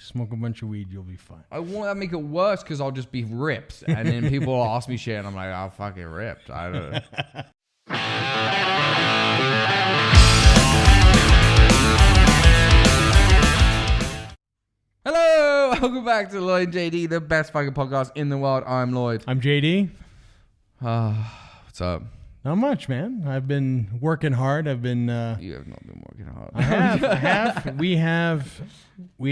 Smoke a bunch of weed, you'll be fine. I want to make it worse because I'll just be ripped. And then people will ask me shit and I'm like, I'm fucking ripped. I don't know. Hello, welcome back to Lloyd and JD, the best fucking podcast in the world. I'm Lloyd. I'm JD. What's up? Not much, man. I've been working hard. I've been... You have not been working hard. I have. We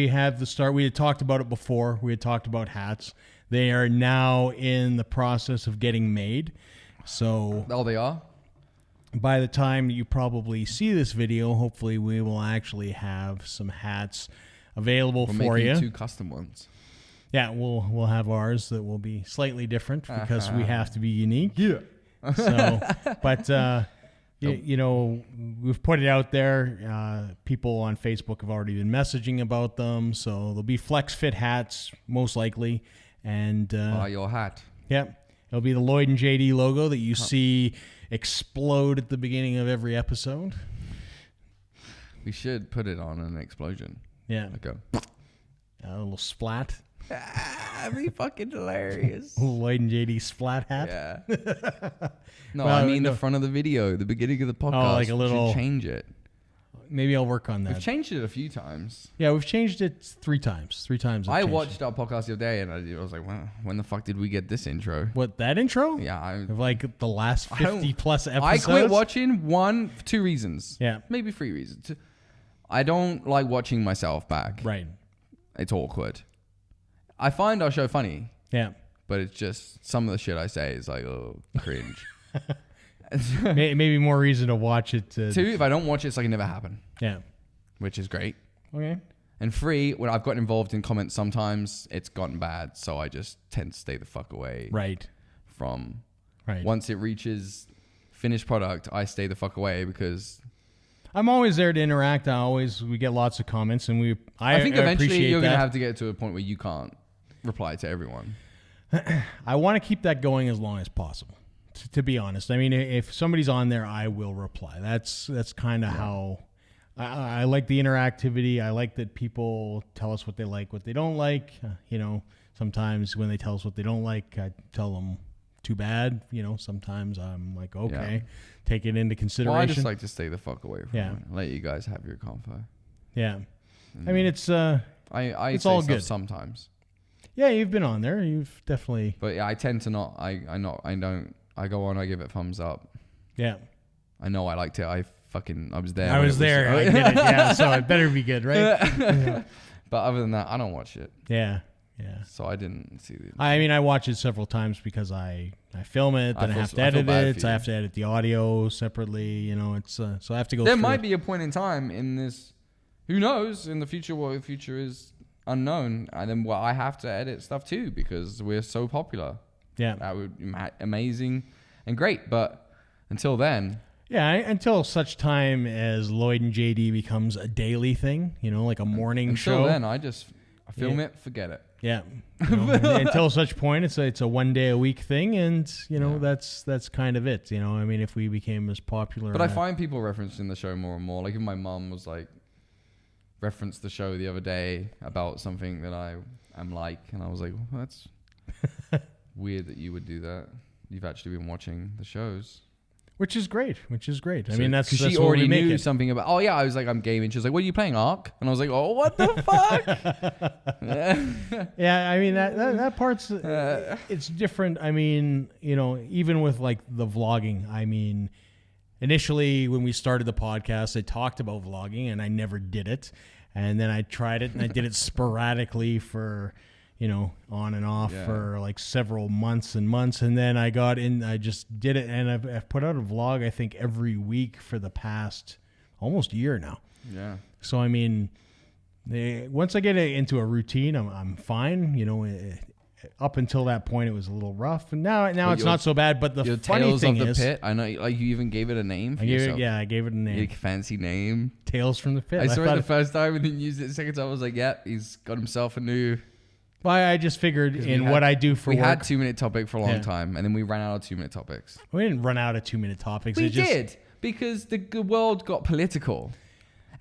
have the start. We had talked about it before. We had talked about hats. They are now in the process of getting made. So... Oh, they are? By the time you probably see this video, hopefully we will actually have some hats available for you. 2 custom ones. Yeah, we'll have ours that will be slightly different because we have to be unique. Yeah. So, but you know, we've put it out there. People on Facebook have already been messaging about them. So there'll be Flexfit hats most likely, and your hat. Yeah, it'll be the Lloyd and JD logo that you see explode at the beginning of every episode. We should put it on an explosion. Yeah. Like a little splat. That'd be fucking hilarious. Lloyd and JD splat hat. Yeah. No, Well, I mean the front of the video, the beginning of the podcast. Oh, like a little... We should change it. Maybe I'll work on that. We've changed it a few times. Yeah, we've changed it 3 times. 3 times. I watched our podcast the other day and I was like, well, when the fuck did we get this intro? What, that intro? Yeah. Of like the last 50 plus episodes? I quit watching for 2 reasons. Yeah. Maybe 3 reasons. I don't like watching myself back. Right. It's awkward. I find our show funny. Yeah. But it's just some of the shit I say is like, oh, cringe. Maybe more reason to watch it. 2, if I don't watch it, it's like it never happened. Yeah. Which is great. Okay. And 3, when I've gotten involved in comments, sometimes it's gotten bad. So I just tend to stay the fuck away. Right. From. Right. Once it reaches finished product, I stay the fuck away because... I'm always there to interact. We get lots of comments and I think eventually you're going to that. have to get to a point where you can't reply to everyone. I want to keep that going as long as possible. To be honest, I mean, if somebody's on there, I will reply. That's kind of how I like the interactivity. I like that people tell us what they like, what they don't like. You know, sometimes when they tell us what they don't like, I tell them too bad. You know, sometimes I'm like, okay, take it into consideration. Well, I just like to stay the fuck away from it. Let you guys have your convo. Yeah. I mean, it's it's all good sometimes. Yeah, you've been on there. You've definitely. But yeah, I tend to not. I don't. I go on. I give it thumbs up. Yeah. I know I liked it. I was there. I was there. I did it. Yeah. So it better be good, right? Yeah. But other than that, I don't watch it. Yeah. Yeah. So I didn't see it. I mean, I watch it several times because I film it, then I have to edit it. I have to edit the audio separately. You know, it's so I have to go. There might be a point in time in this. Who knows in the future what the future is unknown, and then I have to edit stuff too because we're so popular. Yeah, that would be amazing and great. But until then, until such time as Lloyd and JD becomes a daily thing, you know, like a morning show. Until then, I film it, forget it. Yeah. You know, until such point, it's a 1 day a week thing, and you know that's kind of it. You know, I mean, if we became as popular, but I find people referencing the show more and more. Like if my mom was like referenced the show the other day about something that I am like, and I was like, well, that's weird that you would do that. You've actually been watching the shows. Which is great. I mean, that's because she already knew something about. Oh yeah, I was like, I'm gaming. She was like, what are you playing, Ark? And I was like, oh, what the fuck? Yeah, I mean that part's it's different. I mean, you know, even with like the vlogging. I mean, initially when we started the podcast, I talked about vlogging, and I never did it. And then I tried it, and I did it sporadically for, you know, on and off for like several months and months. And then I got in, I just did it. And I've put out a vlog, I think, every week for the past almost year now. Yeah. So, I mean, once I get into a routine, I'm fine. You know, up until that point, it was a little rough. And now it's not so bad. But the funny thing is, Pit, I know, like you even gave it a name for yourself. I gave it a name. A fancy name. Tales from the Pit. I saw it the first time and then used it the second time. I was like, yeah, he's got himself a new... Well, I just figured what I do for work. We had 2-minute topic for a long time, and then we ran out of 2-minute topics. We didn't run out of 2-minute topics. We did, because the world got political.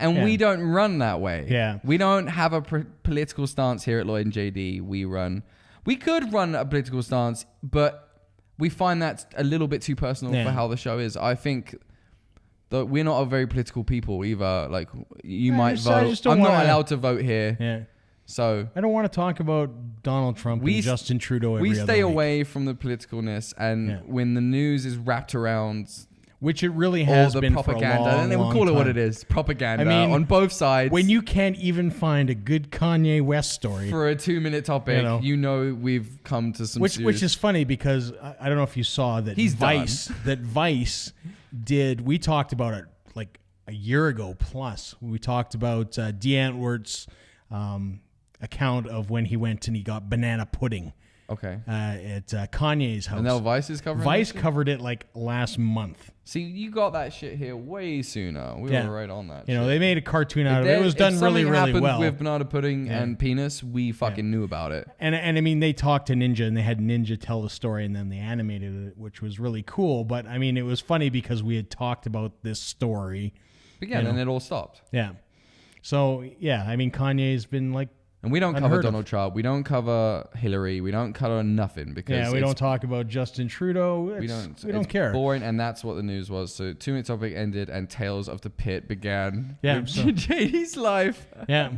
And we don't run that way. Yeah. We don't have a political stance here at Lloyd and JD. We could run a political stance, but we find that a little bit too personal for how the show is. I think that we're not a very political people either. Like, you might vote. I'm not allowed to vote here. Yeah. So I don't want to talk about Donald Trump and Justin Trudeau every other week. We stay away from the politicalness, and when the news is wrapped around, which it really has been propaganda, for a long, and they would call it what it is, propaganda. I mean, on both sides. When you can't even find a good Kanye West story for a 2-minute topic, you know we've come to some. Which is funny because I don't know if you saw that Vice did. We talked about it like a year ago plus. We talked about Die Antwoord's account of when he went and he got banana pudding. Okay. At Kanye's house. And now Vice is covering it? Vice covered it like last month. See, you got that shit here way sooner. We were right on that. You know, they made a cartoon out of it. It was done really, really well. With banana pudding and penis, we fucking knew about it. And I mean, they talked to Ninja and they had Ninja tell the story and then they animated it, which was really cool. But I mean, it was funny because we had talked about this story. Again, and it all stopped. Yeah. So, yeah, I mean, Kanye's been like, and we don't cover Donald Trump. We don't cover Hillary. We don't cover nothing because we don't talk about Justin Trudeau. We don't care. Boring, and that's what the news was. So 2-minute topic ended, and Tales of the Pit began. Yeah, with JD's life. Yeah,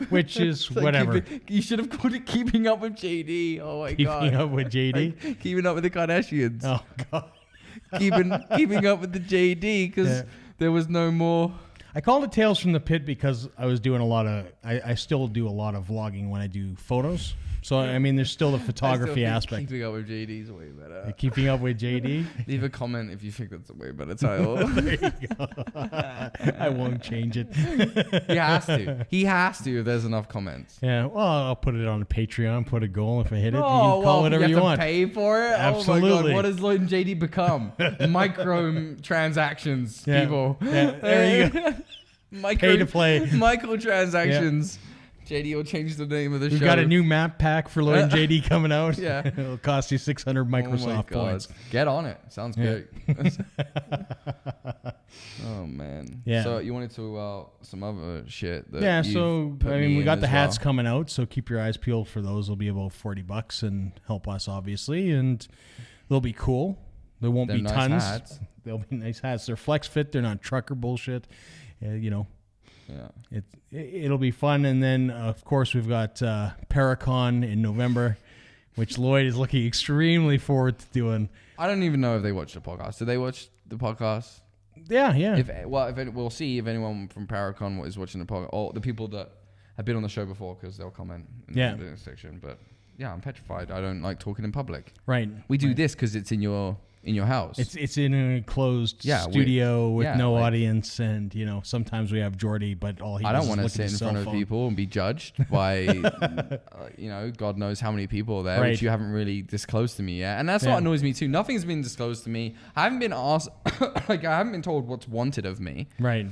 which is whatever. You should have called it Keeping Up with JD. Oh my god. Keeping Up with JD. Like, keeping up with the Kardashians. Oh god. keeping up with the JD because there was no more. I called it Tales from the Pit because I was doing I still do a lot of vlogging when I do photos. So, I mean, there's still the photography aspect. Keeping Up with JD is way better. Keeping Up with JD? Leave a comment if you think that's a way better title. There you go. I won't change it. He has to. He has to if there's enough comments. Yeah, well, I'll put it on Patreon, put a goal. If I hit it, you can call whatever you want. You have to pay for it? Absolutely. Oh my God, what has Lloyd and JD become? Micro transactions, people. Yeah, there you go. Pay to play. Micro transactions. Yeah. JD will change the name of the show. We've got a new map pack for Lloyd and JD coming out. Yeah. It'll cost you 600 Microsoft points. Get on it. Sounds great. Oh, man. Yeah. So you wanted to talk about some other shit that we got the hats coming out, so keep your eyes peeled for those. They'll be about $40 and help us, obviously, and they'll be cool. There won't be tons. Hats. They'll be nice hats. They're Flexfit. They're not trucker bullshit. Yeah. It'll be fun. And then, of course, we've got Paracon in November, which Lloyd is looking extremely forward to doing. I don't even know if they watch the podcast. Do they watch the podcast? Yeah. We'll see if anyone from Paracon is watching the podcast, or the people that have been on the show before, because they'll comment in the section. But yeah, I'm petrified. I don't like talking in public. Right. We do this because it's in your house. It's in an enclosed studio with no audience, and sometimes we have Jordy, but all he does is look at his cell phone. I don't want to sit in front of people and be judged by God knows how many people are there, which you haven't really disclosed to me yet. And that's what annoys me too. Nothing's been disclosed to me. I haven't been asked I haven't been told what's wanted of me. Right.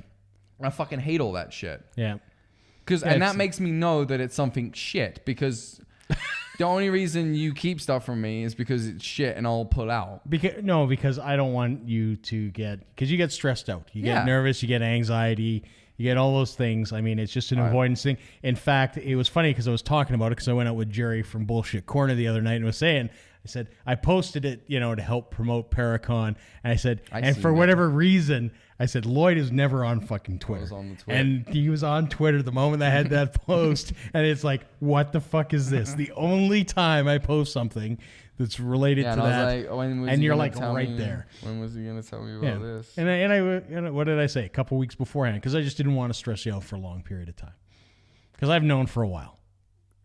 I fucking hate all that shit. Yeah. And that makes me know that it's something shit, because the only reason you keep stuff from me is because it's shit and I'll pull out. Because I don't want you to because you get stressed out. You get nervous, you get anxiety, you get all those things. I mean, it's just an avoidance thing. In fact, it was funny because I was talking about it because I went out with Jerry from Bullshit Corner the other night and was saying, I said, I posted it, to help promote Paracon. And I said, for whatever reason, I said, Lloyd is never on fucking Twitter. I was on the Twitter. And he was on Twitter the moment I had that post. And it's like, what the fuck is this? The only time I post something that's related to that. I was like, and you're like right there. When was he going to tell me about this? And I what did I say? A couple weeks beforehand. Because I just didn't want to stress you out for a long period of time. Because I've known for a while.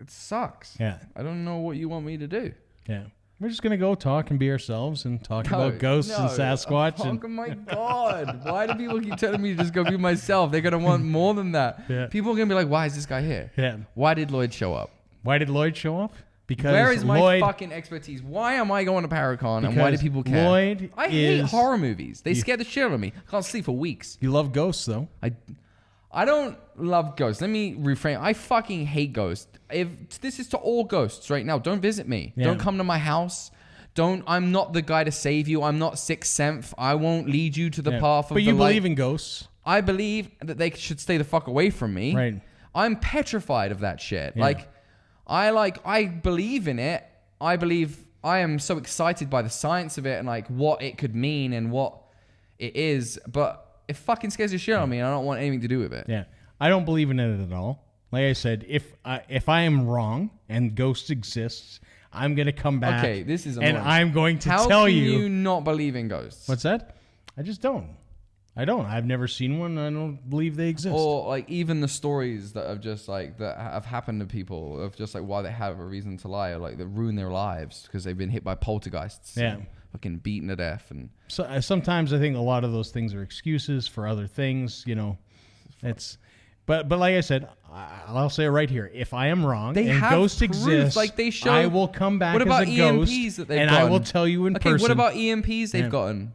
It sucks. Yeah. I don't know what you want me to do. Yeah. We're just going to go talk and be ourselves and talk about ghosts and Sasquatch. Oh my God. Why do people keep telling me to just go be myself? They're going to want more than that. Yeah. People are going to be like, why is this guy here? Yeah. Why did Lloyd show up? Why did Lloyd show up? Because where is my fucking expertise? Why am I going to Paracon and why do people care? I hate horror movies. They scare the shit out of me. I can't sleep for weeks. You love ghosts, though. I don't love ghosts. Let me reframe. I fucking hate ghosts. If this is to all ghosts right now, don't visit me. Yeah. Don't come to my house. I'm not the guy to save you. I'm not Sixth Sense. I won't lead you to the path of the light. But you believe in ghosts? I believe that they should stay the fuck away from me. Right. I'm petrified of that shit. Yeah. I believe in it. I am so excited by the science of it and like what it could mean and what it is, but it fucking scares the shit out of me and I don't want anything to do with it. Yeah. I don't believe in it at all. Like I said, if I am wrong and ghosts exists, I'm going to come back. Okay, this is annoying. And I'm going to How tell can you. you not believe in ghosts? What's that? I just don't. I don't. I've never seen one. I don't believe they exist. Or like even the stories that have just like that have happened to people of just like why they have a reason to lie or like that ruin their lives because they've been hit by poltergeists. Yeah. And fucking beaten to death and. So sometimes I think a lot of those things are excuses for other things. You know, it's. But like I said, I'll say it right here. If I am wrong They and have ghosts proof, exist, like they show, I will come back what about as a ghost EMPs that they've and gotten? I will tell you in person. Okay, what about EMPs they've gotten?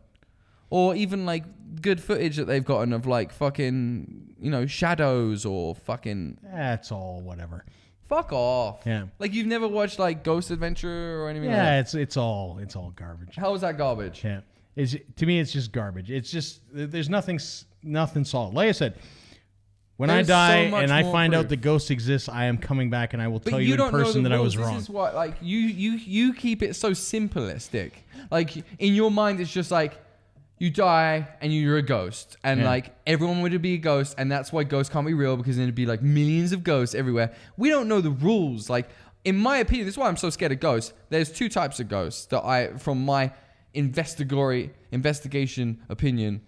Or even like good footage that they've gotten of like fucking, shadows or fucking... That's all whatever. Fuck off. Yeah. Like you've never watched like Ghost Adventure or anything like that? Yeah, it's all garbage. How is that garbage? Yeah. To me, it's just garbage. It's just, there's nothing solid. Like I said, when I die and I find out the ghost exists, I am coming back and I will tell you in person that I was wrong. This is what, like, you keep it so simplistic. Like, in your mind, it's just like, you die and you're a ghost. And, like, everyone would be a ghost. And that's why ghosts can't be real because then it'd be, like, millions of ghosts everywhere. We don't know the rules. Like, in my opinion, this is why I'm so scared of ghosts. There's two types of ghosts that from my investigation opinion,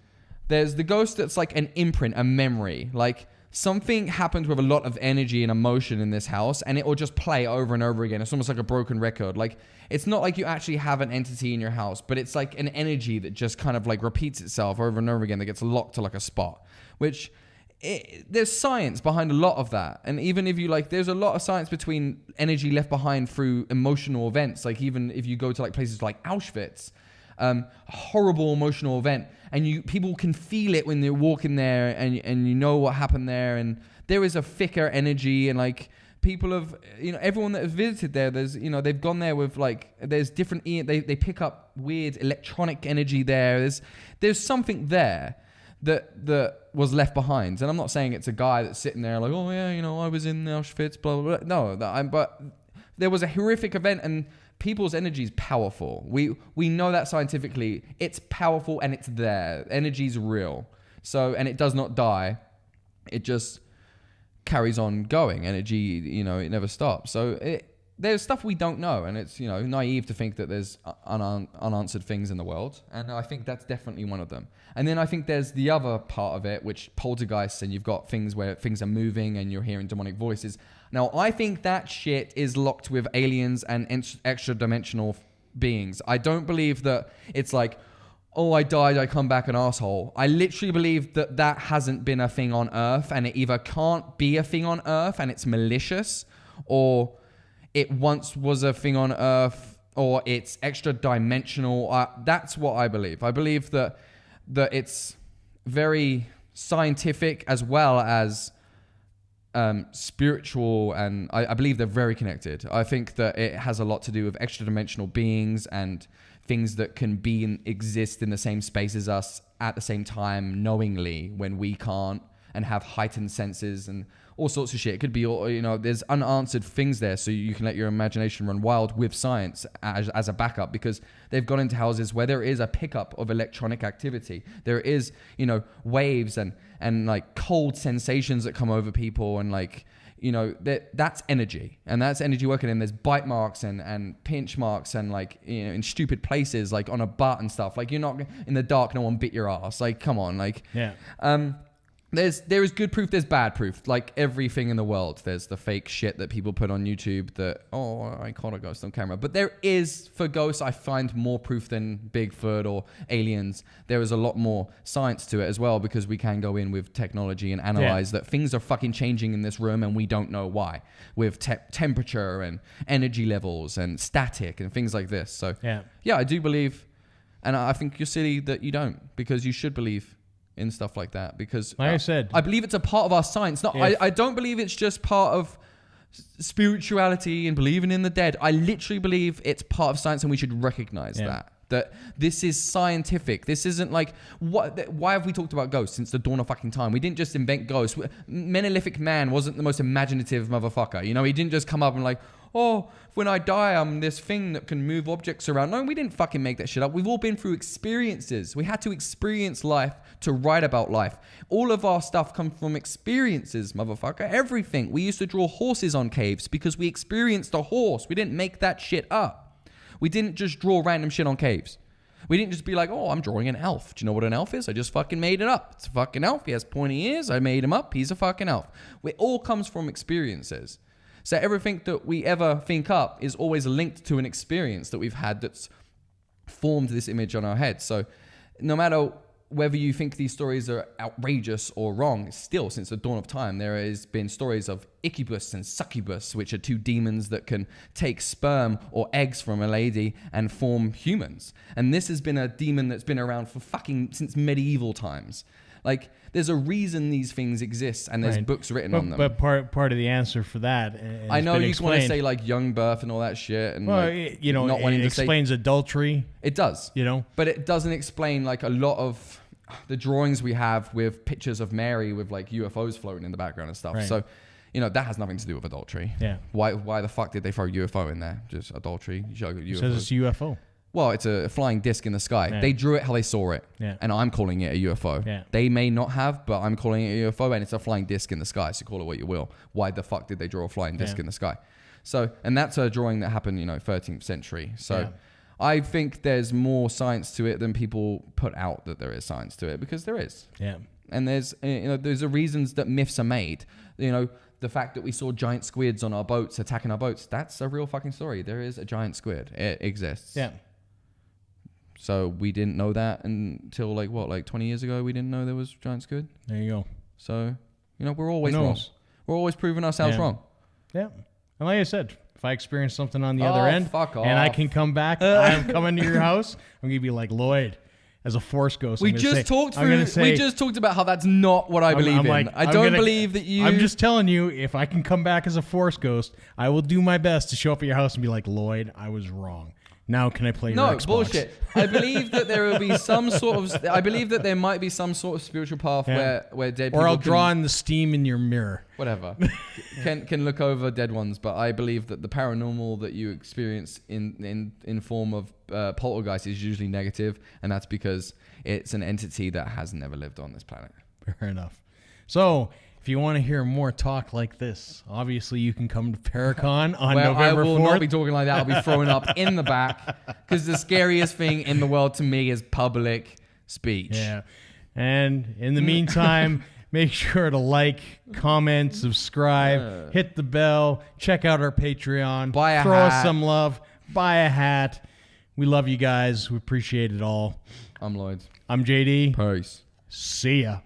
there's the ghost that's like an imprint, a memory. Like, something happened with a lot of energy and emotion in this house and it will just play over and over again. It's almost like a broken record. Like, it's not like you actually have an entity in your house, but it's like an energy that just kind of like repeats itself over and over again that gets locked to like a spot, which there's science behind a lot of that. And even if you like, there's a lot of science between energy left behind through emotional events. Like even if you go to like places like Auschwitz, a horrible emotional event, and people can feel it when they're walking there, and you know what happened there, and there is a thicker energy, and like people have, everyone that has visited there, there's, they've gone there with like, there's different, they pick up weird electronic energy there. There's something there that was left behind, and I'm not saying it's a guy that's sitting there like, oh yeah, I was in Auschwitz, blah blah blah. No, but there was a horrific event and. People's energy is powerful. We know that scientifically. It's powerful and it's there. Energy's real. So, and it does not die. It just carries on going. Energy, it never stops. So there's stuff we don't know, and it's, naive to think that there's unanswered things in the world. And I think that's definitely one of them. And then I think there's the other part of it, which poltergeists, and you've got things where things are moving and you're hearing demonic voices. Now, I think that shit is locked with aliens and extra-dimensional beings. I don't believe that it's like, oh, I died, I come back an asshole. I literally believe that hasn't been a thing on Earth, and it either can't be a thing on Earth and it's malicious, or it once was a thing on Earth, or it's extra-dimensional. That's what I believe. I believe that it's very scientific as well as spiritual, and I believe they're very connected. I think that it has a lot to do with extra-dimensional beings and things that can exist in the same space as us at the same time knowingly when we can't, and have heightened senses and all sorts of shit. It could be, there's unanswered things there, so you can let your imagination run wild with science as a backup, because they've gone into houses where there is a pickup of electronic activity. There is, waves and like cold sensations that come over people, and like, that's energy, and that's energy working in. There's bite marks and pinch marks and like, in stupid places, like on a butt and stuff. Like, you're not in the dark, no one bit your ass. Like, come on, like, yeah. There is good proof, there's bad proof. Like everything in the world, there's the fake shit that people put on YouTube that, oh, I caught a ghost on camera. But there is, for ghosts, I find more proof than Bigfoot or aliens. There is a lot more science to it as well, because we can go in with technology and analyze that things are fucking changing in this room and we don't know why, with temperature and energy levels and static and things like this. So yeah, I do believe, and I think you're silly that you don't, because you should believe in stuff like that, because like I said, I believe it's a part of our science. I don't believe it's just part of spirituality and believing in the dead. I literally believe it's part of science, and we should recognize that this is scientific. This isn't like, why have we talked about ghosts since the dawn of fucking time? We didn't just invent ghosts. Menelithic man wasn't the most imaginative motherfucker. You know, he didn't just come up and like, oh, when I die, I'm this thing that can move objects around. No, we didn't fucking make that shit up. We've all been through experiences. We had to experience life to write about life. All of our stuff comes from experiences, motherfucker. Everything. We used to draw horses on caves because we experienced a horse. We didn't make that shit up. We didn't just draw random shit on caves. We didn't just be like, oh, I'm drawing an elf. Do you know what an elf is? I just fucking made it up. It's a fucking elf. He has pointy ears. I made him up. He's a fucking elf. It all comes from experiences. So everything that we ever think up is always linked to an experience that we've had that's formed this image on our head. So no matter whether you think these stories are outrageous or wrong, still, since the dawn of time, there has been stories of incubus and succubus, which are two demons that can take sperm or eggs from a lady and form humans. And this has been a demon that's been around for fucking since medieval times. Like, there's a reason these things exist, and there's books written on them. But part of the answer for that, I know you want to say like young birth and all that shit, and well, like, you know, not wanting it to explains say, adultery. It does, you know, but it doesn't explain like a lot of the drawings we have with pictures of Mary with like UFOs floating in the background and stuff. Right. So, you know, that has nothing to do with adultery. Yeah. Why the fuck did they throw UFO in there? Just adultery. It says it's UFO. Well, it's a flying disc in the sky. Yeah. They drew it how they saw it. Yeah. And I'm calling it a UFO. Yeah. They may not have, but I'm calling it a UFO, and it's a flying disc in the sky, so call it what you will. Why the fuck did they draw a flying disc in the sky? So, and that's a drawing that happened, 13th century. So I think there's more science to it than people put out that there is science to it, because there is. Yeah. And there's a reasons that myths are made. The fact that we saw giant squids on our boats attacking our boats, that's a real fucking story. There is a giant squid. It exists. Yeah. So we didn't know that until 20 years ago. We didn't know there was giant squid. There you go. So, we're always wrong. We're always proving ourselves wrong. Yeah. And like I said, if I experience something on the other end fuck off. And I can come back, I'm coming to your house, I'm going to be like, Lloyd, as a Force ghost. We just talked about how that's not what I believe in. I don't believe that you... I'm just telling you, if I can come back as a Force ghost, I will do my best to show up at your house and be like, Lloyd, I was wrong. Now can I play your Xbox? No, bullshit. I believe that there will be some sort of... I believe that there might be some sort of spiritual path where dead people... Or I'll draw in the steam in your mirror. Whatever. can look over dead ones, but I believe that the paranormal that you experience in form of poltergeist is usually negative, and that's because it's an entity that has never lived on this planet. Fair enough. So... if you want to hear more talk like this, obviously you can come to Paracon on November 4th. I will not be talking like that. I'll be throwing up in the back, because the scariest thing in the world to me is public speech. Yeah. And in the meantime, make sure to like, comment, subscribe, hit the bell, check out our Patreon, throw us some love, buy a hat. We love you guys. We appreciate it all. I'm Lloyd. I'm JD. Peace. See ya.